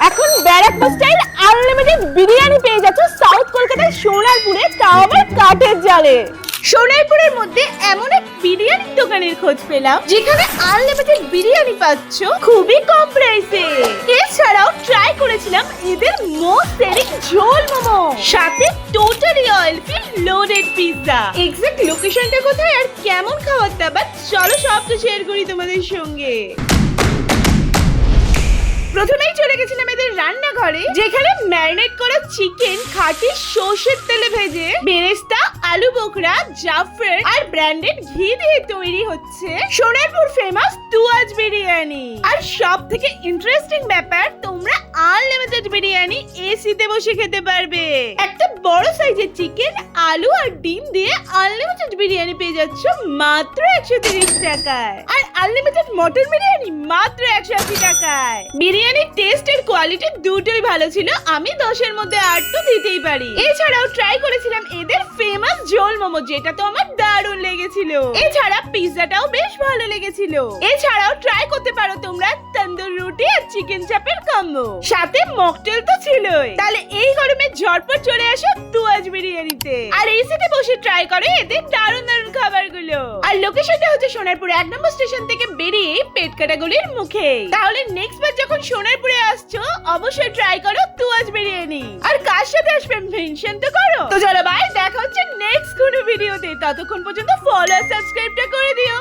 এখন Barrackpore style unlimited biryani পেয়ে যাচ্ছ সাউথ কলকাতার সোনারপুরে, তাও আবার কাঠের জালে। সোনারপুরের মধ্যে এমন এক বিরিয়ানির দোকানের খোঁজ পেলাম যেখানে আনলিমিটেড বিরিয়ানি পাচ্ছ খুবই কম প্রাইসে। এছাড়াও ট্রাই করেছিলাম এদের মোস্ট সেলিং ঝোল মোমো, সাথে totally oil free loaded pizza. Exact লোকেশনটা কোথায় আর কেমন খাবার দাবার, চলো সবটা শেয়ার করি তোমাদের সঙ্গে। প্রথমেই চলে গেছিলাম এদের রান্নাঘরে, যেখানে ম্যারিনেট করা চিকেন খাঁটি সর্ষের তেলে ভেজে বেরেস্তা, আলু বোখরা, জাফরান আর ব্র্যান্ডেড ঘি দিয়ে তৈরি হচ্ছে সোনারপুর ফেমাস তুয়াজ বিরিয়ানি। আর সব থেকে ইন্টারেস্টিং ব্যাপার, তোমরা আনলিমিটেড বিরিয়ানি এসিতে বসে খেতে পারবে। একটা বড় সাইজের চিকেন, আলু আর ডিম দিয়ে আনলিমিটেড বিরিয়ানি পেয়ে যাচ্ছ মাত্র 130 টাকায়। আর আনলিমিটেড মটন বিরিয়ানি মাত্র 180 টাকায়। বিরিয়ানির টেস্ট এর কোয়ালিটি দুটোই ভালো ছিল, আমি 10-এর মধ্যে 8 তো দিতেই পারি। এছাড়াও ট্রাই করেছিলাম এদের ফেমাস ঝোল মোমো, যেটা তো আমার দারুণ লেগেছিল। এছাড়া পিৎজাটাও বেশ ভালো লেগেছিল। এছাড়াও ট্রাই করতে পারো তোমরা তন্দুর রুটি আর চিকেন চাপের কম্বো, সাথে মকটেল তো ছিলই। তাহলে এই গরমে ঝটপট চলে আসো তুয়াজ বিরিয়ানিতে আর এসিতে বসে ট্রাই করো এদের দারুণ দারুণ খাবারগুলো। আর লোকেশনটা হচ্ছে সোনারপুর 1 নম্বর স্টেশন থেকে বেরিয়ে পেটকাটা গলির মুখে। তাহলে নেক্সট বার যখন সোনারপুরে আসছো অবশ্যই ট্রাই করো তুয়াজ বিরিয়ানি। আর কার সাথে আসবেন মেনশন তো করো। তো চলো বাই, দেখা হচ্ছে নেক্সট কোনো ভিডিওতে। ততক্ষণ পর্যন্ত ফলো আর সাবস্ক্রাইবটা করে দিও।